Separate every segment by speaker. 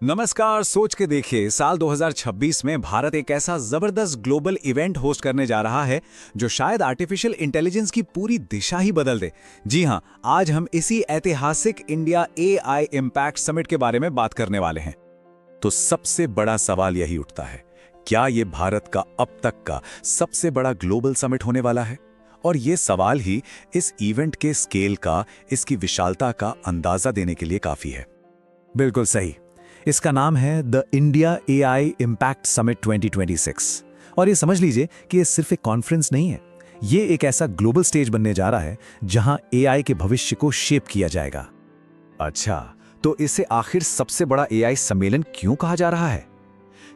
Speaker 1: नमस्कार। सोच के देखिए, साल 2026 में भारत एक ऐसा जबरदस्त ग्लोबल इवेंट होस्ट करने जा रहा है जो शायद आर्टिफिशियल इंटेलिजेंस की पूरी दिशा ही बदल दे। जी हां, आज हम इसी ऐतिहासिक इंडिया एआई इम्पैक्ट समिट के बारे में बात करने वाले हैं। तो सबसे बड़ा सवाल यही उठता है, क्या ये भारत का अब तक का सबसे बड़ा ग्लोबल समिट होने वाला है? और ये सवाल ही इस इवेंट के स्केल का, इसकी विशालता का अंदाजा देने के लिए काफी है।
Speaker 2: बिल्कुल सही। इसका नाम है the India AI impact summit 2026। और ये समझ लीजिए कि ये सिर्फ एक कॉन्फ्रेंस नहीं है, ये एक ऐसा ग्लोबल स्टेज बनने जा रहा है जहां एआई के भविष्य को शेप किया जाएगा।
Speaker 1: अच्छा, तो इसे आखिर सबसे बड़ा एआई सम्मेलन क्यों कहा जा रहा है?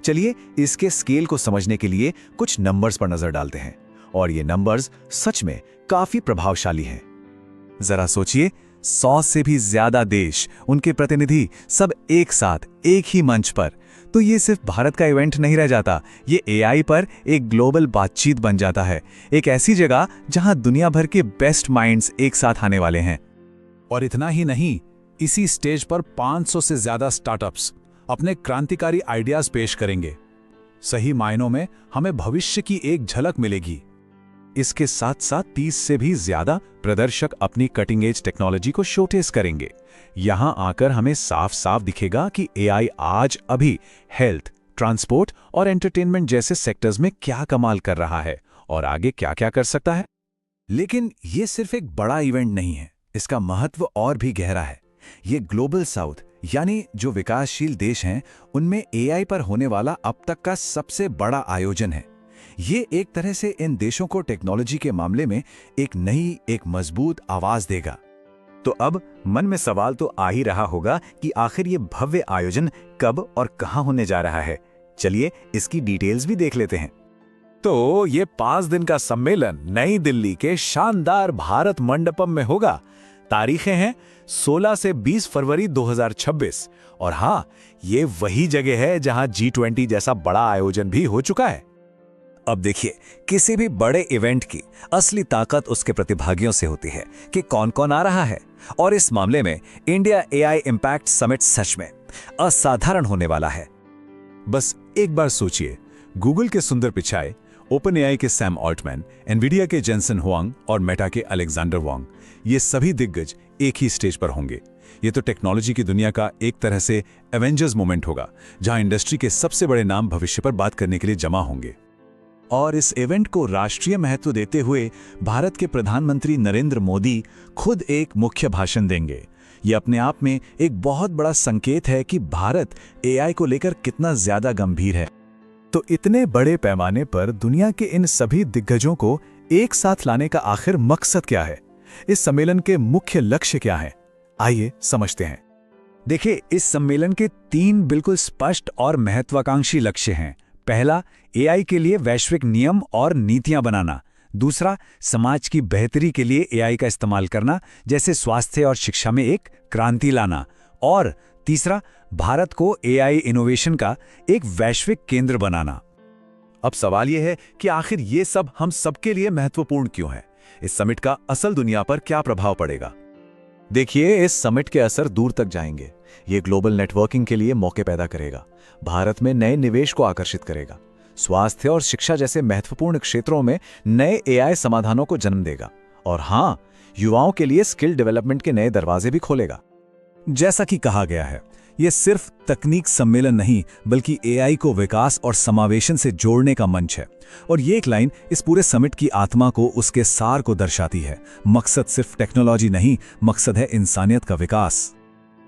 Speaker 1: चलिए इसके स्केल को समझने के लिए कुछ नंबर्स पर नजर डालते हैं। और ये नंबर्स सच में काफी प्रभावशाली हैं। जरा सोचिए, 100 से भी ज्यादा देश, उनके प्रतिनिधि सब एक साथ एक ही मंच पर। तो ये सिर्फ भारत का इवेंट नहीं रह जाता, ये एआई पर एक ग्लोबल बातचीत बन जाता है। एक ऐसी जगह जहां दुनिया भर के बेस्ट माइंड्स एक साथ आने वाले हैं। और इतना ही नहीं, इसी स्टेज पर 500 से ज्यादा स्टार्टअप्स अपने क्रांतिकारी आइडियाज पेश करेंगे। सही मायनों में हमें भविष्य की एक झलक मिलेगी। इसके साथ साथ 30 से भी ज्यादा प्रदर्शक अपनी कटिंग एज टेक्नोलॉजी को शोकेस करेंगे। यहां आकर हमें साफ साफ दिखेगा कि एआई आज अभी हेल्थ, ट्रांसपोर्ट और एंटरटेनमेंट जैसे सेक्टर्स में क्या कमाल कर रहा है और आगे क्या क्या कर सकता है। लेकिन यह सिर्फ एक बड़ा इवेंट नहीं है, इसका महत्व और भी गहरा है। ये ग्लोबल साउथ यानी जो विकासशील देश हैं, उनमें एआई पर होने वाला अब तक का सबसे बड़ा आयोजन है। ये एक तरह से इन देशों को टेक्नोलॉजी के मामले में एक नई, एक मजबूत आवाज देगा। तो अब मन में सवाल तो आ ही रहा होगा कि आखिर ये भव्य आयोजन कब और कहां होने जा रहा है। चलिए इसकी डिटेल्स भी देख लेते हैं। तो ये 5 दिन का सम्मेलन नई दिल्ली के शानदार भारत मंडपम में होगा। तारीखें हैं 16 से 20 फरवरी 2026। और हाँ, ये वही जगह है जहां G20 जैसा बड़ा आयोजन भी हो चुका है। अब देखिए, किसी भी बड़े इवेंट की असली ताकत उसके प्रतिभागियों से होती है कि कौन कौन आ रहा है। और इस मामले में इंडिया एआई इम्पैक्ट समिट सच में असाधारण होने वाला है। बस एक बार सोचिए, गूगल के सुंदर पिचाई, ओपन एआई के सैम ऑल्टमैन, एनवीडिया के जेनसन हुआंग और मेटा के अलेक्जेंडर वांग, ये सभी दिग्गज एक ही स्टेज पर होंगे। ये तो टेक्नोलॉजी की दुनिया का एक तरह से एवेंजर्स मोमेंट होगा, जहां इंडस्ट्री के सबसे बड़े नाम भविष्य पर बात करने के लिए जमा होंगे। और इस इवेंट को राष्ट्रीय महत्व देते हुए भारत के प्रधानमंत्री नरेंद्र मोदी खुद एक मुख्य भाषण देंगे। ये अपने आप में एक बहुत बड़ा संकेत है कि भारत एआई को लेकर कितना ज्यादा गंभीर है। तो इतने बड़े पैमाने पर दुनिया के इन सभी दिग्गजों को एक साथ लाने का आखिर मकसद क्या है? इस सम्मेलन के मुख्य लक्ष्य क्या हैं? आइए समझते हैं। देखिए, इस सम्मेलन के 3 बिल्कुल स्पष्ट और महत्वाकांक्षी लक्ष्य हैं। पहला, एआई के लिए वैश्विक नियम और नीतियां बनाना। दूसरा, समाज की बेहतरी के लिए एआई का इस्तेमाल करना, जैसे स्वास्थ्य और शिक्षा में एक क्रांति लाना। और तीसरा, भारत को एआई इनोवेशन का एक वैश्विक केंद्र बनाना। अब सवाल यह है कि आखिर ये सब हम सबके लिए महत्वपूर्ण क्यों है? इस समिट का असल दुनिया पर क्या प्रभाव पड़ेगा? देखिए, इस समिट के असर दूर तक जाएंगे। ये ग्लोबल नेटवर्किंग के लिए मौके पैदा करेगा, भारत में नए निवेश को आकर्षित करेगा, स्वास्थ्य और शिक्षा जैसे महत्वपूर्ण क्षेत्रों में नए एआई समाधानों को जन्म देगा, और हां, युवाओं के लिए स्किल डेवलपमेंट के नए दरवाजे भी खोलेगा। जैसा कि कहा गया है, यह सिर्फ तकनीक सम्मेलन नहीं, बल्कि एआई को विकास और समावेशन से जोड़ने का मंच है। और ये एक लाइन इस पूरे समिट की आत्मा को, उसके सार को दर्शाती है। मकसद सिर्फ टेक्नोलॉजी नहीं, मकसद है इंसानियत का विकास।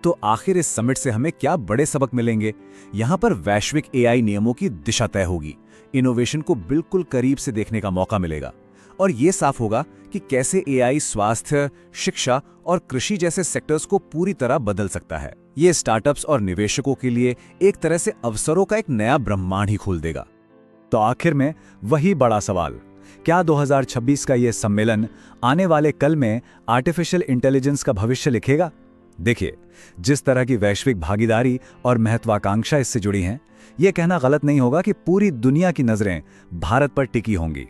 Speaker 1: तो आखिर इस समिट से हमें क्या बड़े सबक मिलेंगे? यहाँ पर वैश्विक एआई नियमों की दिशा तय होगी, इनोवेशन को बिल्कुल करीब से देखने का मौका मिलेगा, और ये साफ होगा कि कैसे एआई स्वास्थ्य, शिक्षा और कृषि जैसे सेक्टर्स को पूरी तरह बदल सकता है। ये स्टार्टअप्स और निवेशकों के लिए एक तरह से अवसरों का एक नया ब्रह्मांड ही खोल देगा। तो आखिर में वही बड़ा सवाल, क्या 2026 का ये सम्मेलन आने वाले कल में आर्टिफिशियल इंटेलिजेंस का भविष्य लिखेगा? देखिए, जिस तरह की वैश्विक भागीदारी और महत्वाकांक्षा इससे जुड़ी हैं, यह कहना गलत नहीं होगा कि पूरी दुनिया की नजरें भारत पर टिकी होंगी।